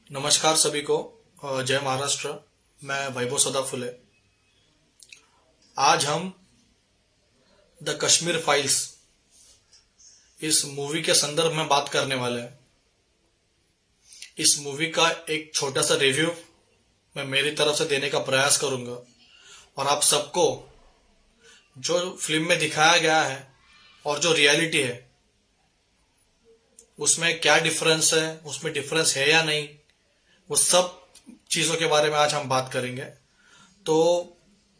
नमस्कार सभी को। जय महाराष्ट्र। मैं वैभव सदाफुले। आज हम द कश्मीर फाइल्स इस मूवी के संदर्भ में बात करने वाले हैं। इस मूवी का एक छोटा सा रिव्यू मैं मेरी तरफ से देने का प्रयास करूंगा और आप सबको जो फिल्म में दिखाया गया है और जो रियलिटी है उसमें क्या डिफरेंस है, उसमें डिफरेंस है या नहीं, वो सब चीजों के बारे में आज हम बात करेंगे। तो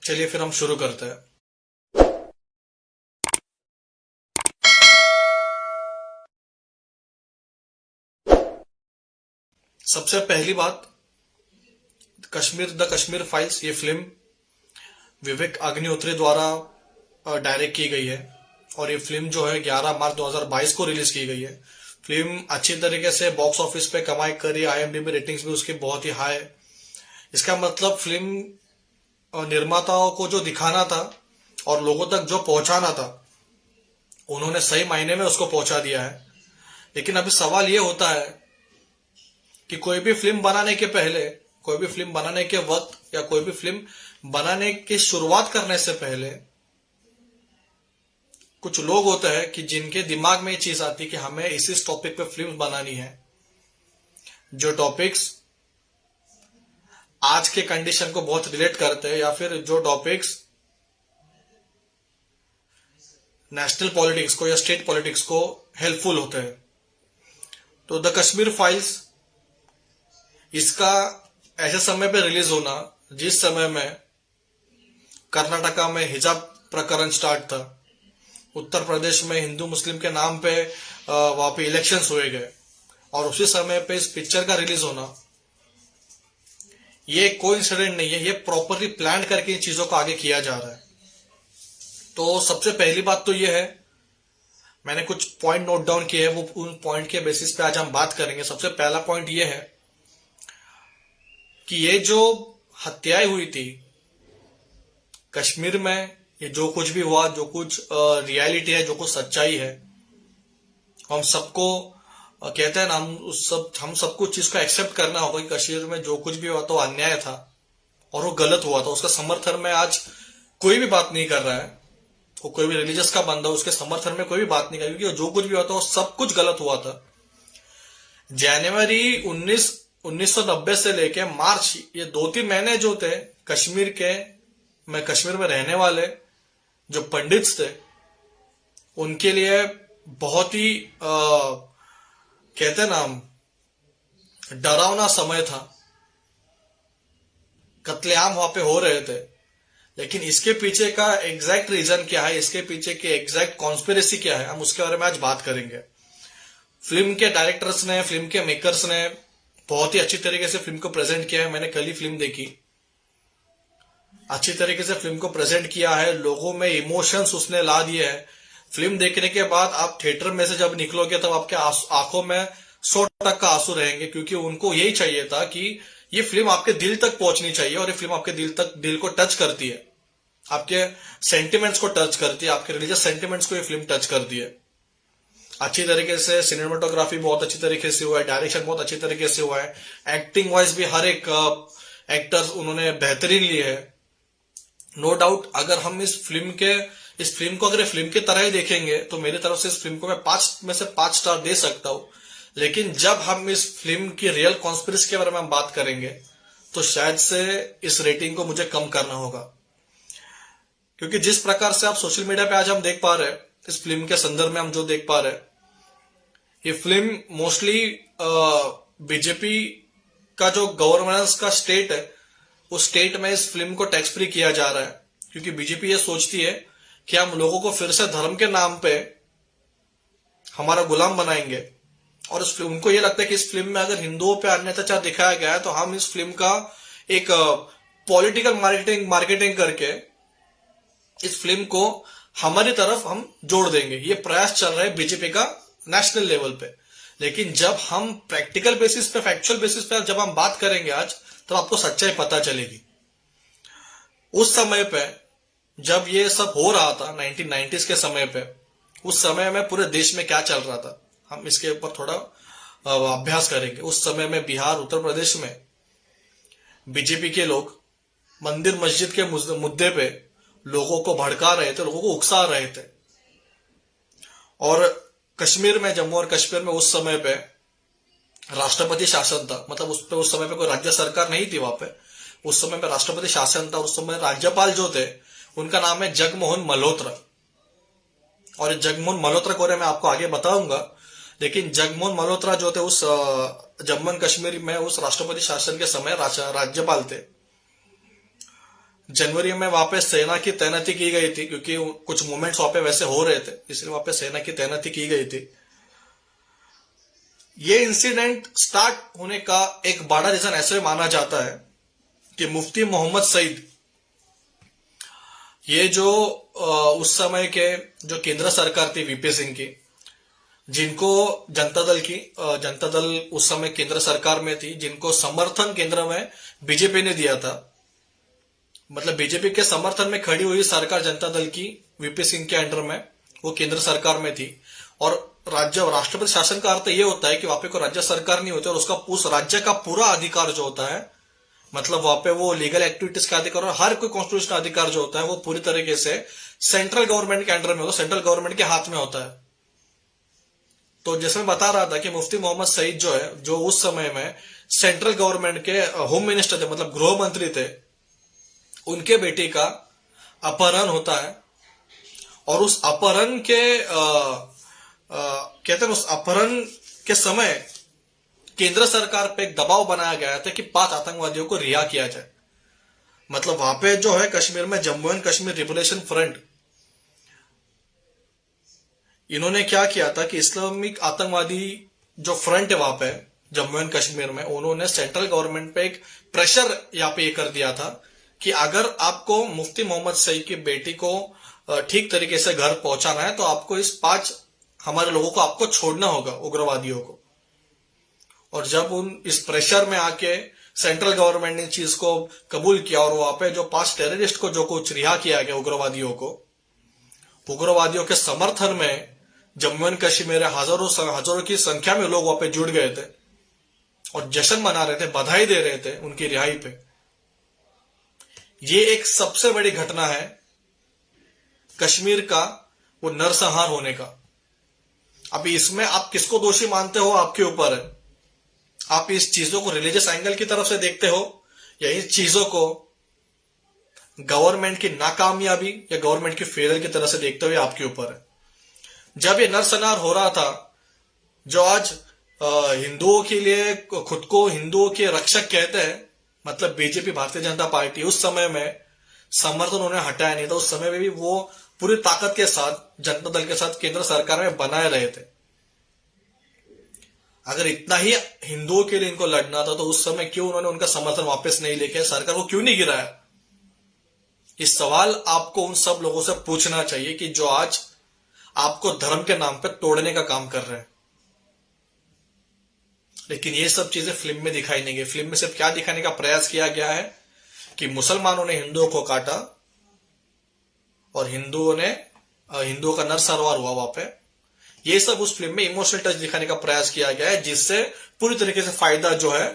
चलिए फिर हम शुरू करते हैं। सबसे पहली बात, द कश्मीर फाइल्स ये फिल्म विवेक अग्निहोत्री द्वारा डायरेक्ट की गई है और ये फिल्म जो है 11 मार्च 2022 को रिलीज की गई है। फिल्म अच्छी तरीके से बॉक्स ऑफिस पे कमाई करी, आईएमडीबी रेटिंग्स भी उसकी बहुत ही हाई है। इसका मतलब फिल्म निर्माताओं को जो दिखाना था और लोगों तक जो पहुंचाना था उन्होंने सही मायने में उसको पहुंचा दिया है। लेकिन अभी सवाल ये होता है कि कोई भी फिल्म बनाने के पहले, कोई भी फिल्म बनाने के वक्त या कोई भी फिल्म बनाने की शुरुआत करने से पहले कुछ लोग होते हैं कि जिनके दिमाग में ये चीज आती है कि हमें इस टॉपिक पे फिल्म बनानी है, जो टॉपिक्स आज के कंडीशन को बहुत रिलेट करते हैं या फिर जो टॉपिक्स नेशनल पॉलिटिक्स को या स्टेट पॉलिटिक्स को हेल्पफुल होते हैं। तो द कश्मीर फाइल्स इसका ऐसे समय पे रिलीज होना जिस समय में कर्नाटका में हिजाब प्रकरण स्टार्ट था, उत्तर प्रदेश में हिंदू मुस्लिम के नाम पे वहां पे इलेक्शंस हुए गए और उसी समय पे इस पिक्चर का रिलीज होना, ये कोइंसिडेंट नहीं है, ये प्रॉपरली प्लान करके इन चीजों को आगे किया जा रहा है। तो सबसे पहली बात तो ये है, मैंने कुछ पॉइंट नोट डाउन किए हैं, वो उन पॉइंट के बेसिस पे आज हम बात करेंगे। सबसे पहला पॉइंट ये है कि ये जो हत्याएं हुई थी कश्मीर में, ये जो कुछ भी हुआ, जो कुछ रियलिटी है, जो कुछ सच्चाई है, हम सबको कहते हैं ना, हम सबको चीज को एक्सेप्ट करना होगा कि कश्मीर में जो कुछ भी हुआ तो अन्याय था और वो गलत हुआ था। उसका समर्थन में आज कोई भी बात नहीं कर रहा है, वो कोई भी रिलीजियस का बंदा उसके समर्थन में कोई भी बात नहीं कर रहा, क्योंकि जो कुछ भी हुआ था वो सब कुछ गलत हुआ था। जनवरी 1990 से लेके मार्च, ये 2-3 महीने जो थे कश्मीर के, मैं कश्मीर में रहने वाले जो पंडित थे उनके लिए बहुत ही कहते ना हम, डरावना समय था। कत्लेआम वहां पे हो रहे थे, लेकिन इसके पीछे का एग्जैक्ट रीजन क्या है, इसके पीछे की एग्जैक्ट कॉन्स्पिरेसी क्या है, हम उसके बारे में आज बात करेंगे। फिल्म के डायरेक्टर्स ने, फिल्म के मेकर्स ने बहुत ही अच्छी तरीके से फिल्म को प्रेजेंट किया है। मैंने कल ही फिल्म देखी, अच्छी तरीके से फिल्म को प्रेजेंट किया है, लोगों में इमोशंस उसने ला दिए है। फिल्म देखने के बाद आप थिएटर में से जब निकलोगे तब आपके आंखों में 100% आंसू रहेंगे, क्योंकि उनको यही चाहिए था कि ये फिल्म आपके दिल तक पहुंचनी चाहिए और ये फिल्म आपके दिल को टच करती है, आपके सेंटिमेंट्स को टच करती है, आपके रिलीजियस सेंटिमेंट्स को ये फिल्म टच करती है। अच्छी तरीके से सिनेमाटोग्राफी बहुत अच्छी तरीके से हुआ है, डायरेक्शन बहुत अच्छी तरीके से हुआ है, एक्टिंग वाइज भी हर एक एक्टर्स उन्होंने बेहतरीन लिए है। नो डाउट अगर हम इस फिल्म को अगर फिल्म की तरह ही देखेंगे तो मेरी तरफ से इस फिल्म को मैं 5 में से 5 स्टार दे सकता हूं। लेकिन जब हम इस फिल्म की रियल कॉन्स्पिरेसी के बारे में हम बात करेंगे तो शायद से इस रेटिंग को मुझे कम करना होगा, क्योंकि जिस प्रकार से आप सोशल मीडिया पे आज हम देख पा रहे हैं, इस फिल्म के संदर्भ में हम जो देख पा रहे हैं, ये फिल्म मोस्टली बीजेपी का जो गवर्नेंस का स्टेट है उस स्टेट में इस फिल्म को टैक्स फ्री किया जा रहा है, क्योंकि बीजेपी ये सोचती है कि हम लोगों को फिर से धर्म के नाम पे हमारा गुलाम बनाएंगे। और उनको ये लगता है कि इस फिल्म में अगर हिंदुओं पे अत्याचार दिखाया गया है तो हम इस फिल्म का एक पॉलिटिकल मार्केटिंग करके इस फिल्म को हमारी तरफ हम जोड़ देंगे। ये प्रयास चल रहा है बीजेपी का नेशनल लेवल पे। लेकिन जब हम प्रैक्टिकल बेसिस पे, फैक्चुअल बेसिस पे जब हम बात करेंगे आज, तो आपको सच्चाई पता चलेगी। उस समय पे जब ये सब हो रहा था 1990s के समय पे, उस समय में पूरे देश में क्या चल रहा था, हम इसके ऊपर थोड़ा अभ्यास करेंगे। उस समय में बिहार, उत्तर प्रदेश में बीजेपी के लोग मंदिर मस्जिद के मुद्दे पे लोगों को भड़का रहे थे, लोगों को उकसा रहे थे। और कश्मीर में, जम्मू और कश्मीर में उस समय पे राष्ट्रपति शासन था, मतलब उस समय पे कोई राज्य सरकार नहीं थी वहां पे। उस समय पे राष्ट्रपति शासन था। उस समय राज्यपाल जो थे उनका नाम है जगमोहन मल्होत्रा। और जगमोहन मल्होत्रा को मैं आपको आगे बताऊंगा। लेकिन जगमोहन मल्होत्रा जो थे उस जम्मू एंड कश्मीर में उस राष्ट्रपति शासन के समय राज्यपाल थे। जनवरी में वहां पे सेना की तैनाती की गई थी, क्योंकि कुछ मूवमेंट्स वहां पे वैसे हो रहे थे, इसलिए वहां पे सेना की तैनाती की गई थी। ये इंसिडेंट स्टार्ट होने का एक बड़ा रीजन ऐसे माना जाता है कि मुफ्ती मोहम्मद सईद, ये जो उस समय के जो केंद्र सरकार थी वीपी सिंह की, जिनको जनता दल उस समय केंद्र सरकार में थी, जिनको समर्थन केंद्र में बीजेपी ने दिया था, मतलब बीजेपी के समर्थन में खड़ी हुई सरकार जनता दल की वीपी सिंह के अंडर में वो केंद्र सरकार में थी। और राष्ट्रपति शासन का अर्थ ये होता है कि वहां पे कोई राज्य सरकार नहीं होती और उसका उस राज्य का पूरा अधिकार जो होता है, मतलब वहां पे वो लीगल एक्टिविटीज का अधिकार और हर कोई कॉन्स्टिट्यूशनल अधिकार जो होता है वो पूरी तरीके से सेंट्रल गवर्नमेंट के अंडर में होता है, सेंट्रल गवर्नमेंट के हाथ में होता है। तो जैसे मैं बता रहा था कि मुफ्ती मोहम्मद सईद जो है, जो उस समय में सेंट्रल गवर्नमेंट के होम मिनिस्टर थे, मतलब गृह मंत्री थे, उनके बेटे का अपहरण होता है। और उस अपहरण के कहते हैं उस अपहरण के समय केंद्र सरकार पे एक दबाव बनाया गया था कि 5 आतंकवादियों को रिहा किया जाए। मतलब वहां पे जो है कश्मीर में Jammu and Kashmir liberation front, इन्होंने क्या किया था कि इस्लामिक आतंकवादी जो फ्रंट है वहां पे जम्मू एंड कश्मीर में, उन्होंने सेंट्रल गवर्नमेंट पे एक प्रेशर यहाँ पे कर दिया था कि अगर आपको मुफ्ती मोहम्मद सईद की बेटी को ठीक तरीके से घर पहुंचाना है तो आपको इस 5 हमारे लोगों को आपको छोड़ना होगा, उग्रवादियों को। और जब इस प्रेशर में आके सेंट्रल गवर्नमेंट ने चीज को कबूल किया और वहां पे जो 5 टेररिस्ट को जो कुछ रिहा किया गया उग्रवादियों के समर्थन में जम्मू एंड कश्मीर में हजारों की संख्या में लोग वहां पे जुड़ गए थे और जश्न मना रहे थे, बधाई दे रहे थे उनकी रिहाई पे। ये एक सबसे बड़ी घटना है कश्मीर का वो नरसंहार होने का। अभी इसमें आप किसको दोषी मानते हो आपके ऊपर है। आप इस चीजों को रिलीजियस एंगल की तरफ से देखते हो या इस चीजों को गवर्नमेंट की नाकामयाबी या गवर्नमेंट की फेलियर की तरह से देखते हुए आपके ऊपर है। जब ये नरसंहार हो रहा था, जो आज हिंदुओं के लिए खुद को हिंदुओं के रक्षक कहते हैं, मतलब बीजेपी भारतीय जनता पार्टी, उस समय में समर्थन उन्होंने हटाया नहीं था। उस समय में भी वो पूरी ताकत के साथ जनता दल के साथ केंद्र सरकार में बनाए रहे थे। अगर इतना ही हिंदुओं के लिए इनको लड़ना था तो उस समय क्यों उन्होंने उनका समर्थन वापस नहीं लेके सरकार को क्यों नहीं गिराया? इस सवाल आपको उन सब लोगों से पूछना चाहिए कि जो आज आपको धर्म के नाम पे तोड़ने का काम कर रहे हैं। लेकिन ये सब चीजें फिल्म में दिखाई नहीं गई। फिल्म में सिर्फ क्या दिखाने का प्रयास किया गया है कि मुसलमानों ने हिंदुओं को काटा और हिंदुओं का नरसंहार हुआ वहां पे। ये सब उस फिल्म में इमोशनल टच दिखाने का प्रयास किया गया है, जिससे पूरी तरीके से फायदा जो है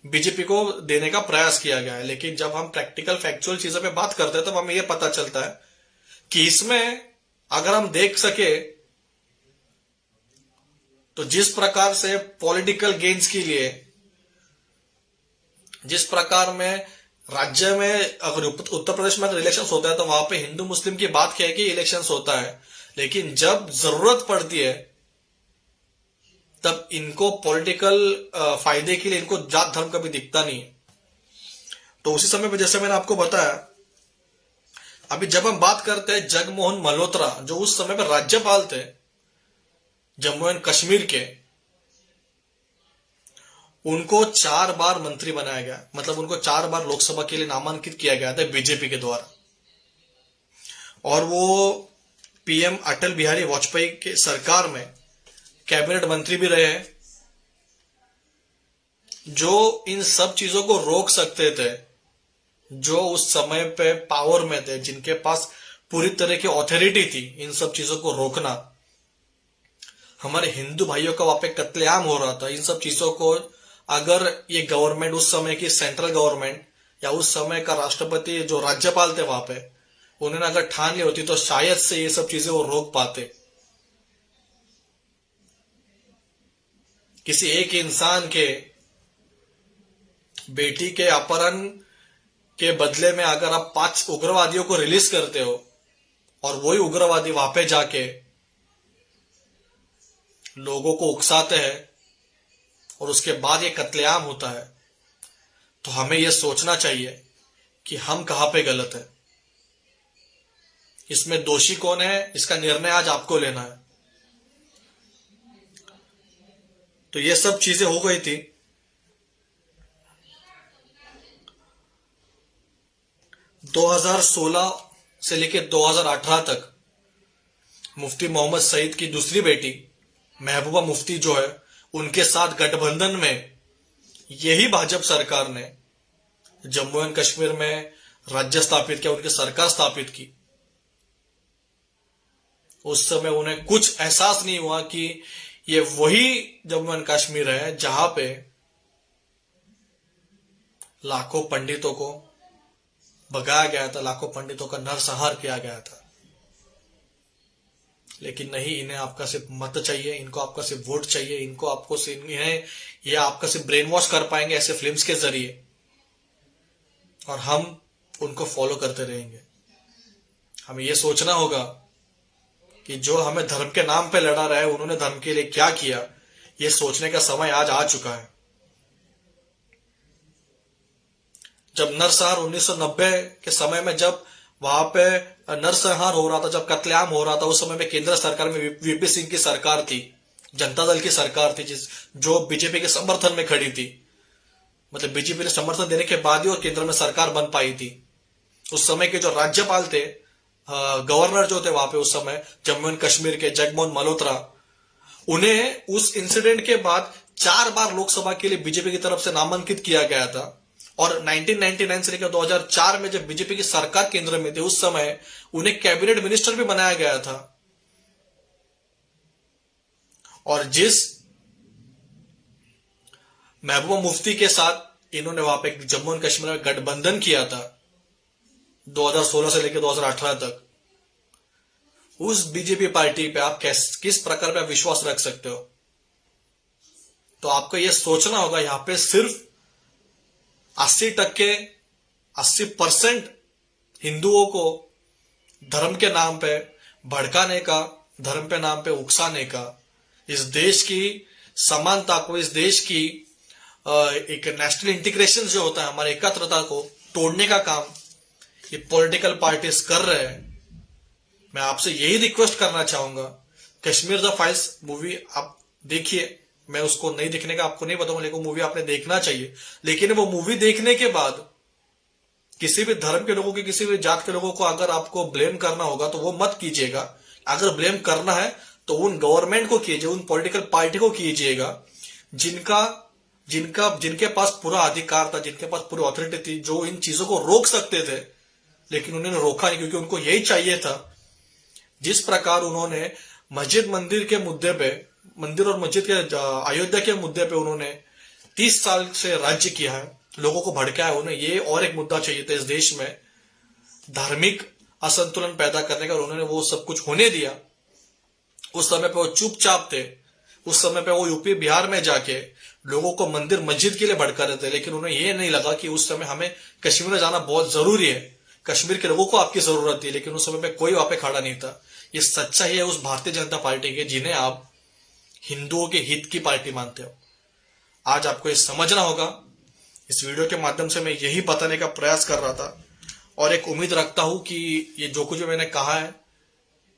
बीजेपी को देने का प्रयास किया गया है। लेकिन जब हम प्रैक्टिकल फैक्चुअल चीजों पे बात करते हैं तो हमें यह पता चलता है कि इसमें अगर हम देख सके तो जिस प्रकार से पॉलिटिकल गेन्स के लिए, जिस प्रकार में राज्य में अगर उत्तर प्रदेश में अगर इलेक्शंस होता है तो वहां पे हिंदू मुस्लिम की बात कह के इलेक्शंस होता है, लेकिन जब जरूरत पड़ती है तब इनको पॉलिटिकल फायदे के लिए इनको जात धर्म कभी दिखता नहीं है। तो उसी समय पे जैसे मैंने आपको बताया, अभी जब हम बात करते हैं जगमोहन मल्होत्रा जो उस समय पर राज्यपाल थे जम्मू एंड कश्मीर के, उनको 4 बार मंत्री बनाया गया, मतलब उनको 4 बार लोकसभा के लिए नामांकित किया गया था बीजेपी के द्वारा। और वो पीएम अटल बिहारी वाजपेयी के सरकार में कैबिनेट मंत्री भी रहे हैं, जो इन सब चीजों को रोक सकते थे, जो उस समय पे पावर में थे, जिनके पास पूरी तरह की ऑथोरिटी थी इन सब चीजों को रोकना। हमारे हिंदू भाइयों का वहां पे कत्लेआम हो रहा था। इन सब चीजों को अगर ये गवर्नमेंट, उस समय की सेंट्रल गवर्नमेंट या उस समय का राष्ट्रपति जो राज्यपाल थे वहां पे, उन्होंने अगर ठान ली होती तो शायद से ये सब चीजें वो रोक पाते। किसी एक इंसान के बेटी के अपहरण के बदले में अगर आप 5 उग्रवादियों को रिलीज करते हो और वही उग्रवादी वहां पे जाके लोगों को उकसाते हैं और उसके बाद ये कत्लेआम होता है, तो हमें यह सोचना चाहिए कि हम कहां पे गलत है। इसमें दोषी कौन है, इसका निर्णय आज आपको लेना है। तो ये सब चीजें हो गई थी। दो 2016 से लेकर 2018 तक मुफ्ती मोहम्मद सईद की दूसरी बेटी महबूबा मुफ्ती जो है, उनके साथ गठबंधन में यही भाजपा सरकार ने जम्मू एंड कश्मीर में राज्य स्थापित किया, उनकी सरकार स्थापित की। उस समय उन्हें कुछ एहसास नहीं हुआ कि ये वही जम्मू एंड कश्मीर है जहां पे लाखों पंडितों को भगाया गया था, लाखों पंडितों का नरसंहार किया गया था। लेकिन नहीं, इन्हें आपका सिर्फ मत चाहिए, इनको आपका सिर्फ वोट चाहिए, इनको आपको इन्हें ये आपका सिर्फ ब्रेन वॉश कर पाएंगे ऐसे फिल्म्स के जरिए, और हम उनको फॉलो करते रहेंगे। हमें यह सोचना होगा कि जो हमें धर्म के नाम पे लड़ा रहा है, उन्होंने धर्म के लिए क्या किया, यह सोचने का समय आज आ चुका है। जब नरसंहार 1990 के समय में जब वहां पे नरसंहार हो रहा था, जब कत्लेआम हो रहा था, उस समय में केंद्र सरकार में वीपी सिंह की सरकार थी, जनता दल की सरकार थी, जो बीजेपी के समर्थन में खड़ी थी। मतलब बीजेपी ने समर्थन देने के बाद ही और केंद्र में सरकार बन पाई थी। उस समय के जो राज्यपाल थे, गवर्नर जो थे वहां पे उस समय जम्मू एंड कश्मीर के, जगमोहन मल्होत्रा, उन्हें उस इंसिडेंट के बाद 4 बार लोकसभा के लिए बीजेपी की तरफ से नामांकित किया गया था। और 1999 से लेकर 2004 में जब बीजेपी की सरकार केंद्र में थी, उस समय उन्हें कैबिनेट मिनिस्टर भी बनाया गया था। और जिस महबूबा मुफ्ती के साथ इन्होंने वहां पे जम्मू एंड कश्मीर में गठबंधन किया था 2016 से लेकर 2018 तक, उस बीजेपी पार्टी पे आप किस प्रकार पे विश्वास रख सकते हो? तो आपको यह सोचना होगा, यहां पे सिर्फ 80% हिंदुओं को धर्म के नाम पे भड़काने का, धर्म के नाम पे उकसाने का, इस देश की समानता को, इस देश की एक नेशनल इंटीग्रेशन जो होता है, हमारे एकत्रता को तोड़ने का काम ये पॉलिटिकल पार्टीज कर रहे हैं। मैं आपसे यही रिक्वेस्ट करना चाहूंगा, कश्मीर द फाइल्स मूवी आप देखिए। मैं उसको नहीं देखने का आपको नहीं बताऊंगा, लेकिन मूवी आपने देखना चाहिए। लेकिन वो मूवी देखने के बाद किसी भी धर्म के लोगों की, किसी भी जात के लोगों को अगर आपको ब्लेम करना होगा तो वो मत कीजिएगा। अगर ब्लेम करना है तो उन गवर्नमेंट को कीजिए, उन पॉलिटिकल पार्टी को कीजिएगा जिनके पास पूरा अधिकार था, जिनके पास पूरी अथॉरिटी थी, जो इन चीजों को रोक सकते थे, लेकिन उन्होंने रोका नहीं, क्योंकि उनको यही चाहिए था। जिस प्रकार उन्होंने मस्जिद मंदिर के मुद्दे पे, मंदिर और मस्जिद के अयोध्या के मुद्दे पे उन्होंने 30 साल से राज्य किया है, लोगों को भड़काया, उन्हें ये और एक मुद्दा चाहिए था इस देश में धार्मिक असंतुलन पैदा करने का, और उन्होंने वो सब कुछ होने दिया। उस समय पे वो चुपचाप थे, उस समय पे वो यूपी बिहार में जाके लोगों को मंदिर मस्जिद के लिए भड़का रहे थे, लेकिन उन्हें ये नहीं लगा कि उस समय हमें कश्मीर में जाना बहुत जरूरी है, कश्मीर के लोगों को आपकी जरूरत थी, लेकिन उस समय पे कोई वहां पे खड़ा नहीं था। ये सच्चाई है उस भारतीय जनता पार्टी के, जिन्हें आप हिंदुओं के हित की पार्टी मानते हो। आज आपको ये समझना होगा। इस वीडियो के माध्यम से मैं यही बताने का प्रयास कर रहा था, और एक उम्मीद रखता हूं कि ये जो कुछ मैंने कहा है,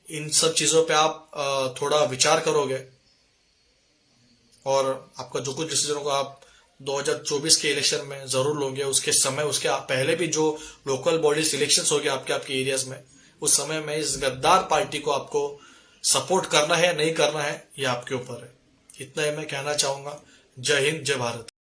इन सब चीजों पे आप थोड़ा विचार करोगे, और आपका जो कुछ डिसीजन होगा आप 2024 के इलेक्शन में जरूर लोगे। उसके समय, उसके पहले भी जो लोकल बॉडीज इलेक्शंस हो गए आपके एरियाज में, उस समय में इस गद्दार पार्टी को आपको सपोर्ट करना है या नहीं करना है, ये आपके ऊपर है। इतना ही मैं कहना चाहूंगा। जय हिंद, जय भारत।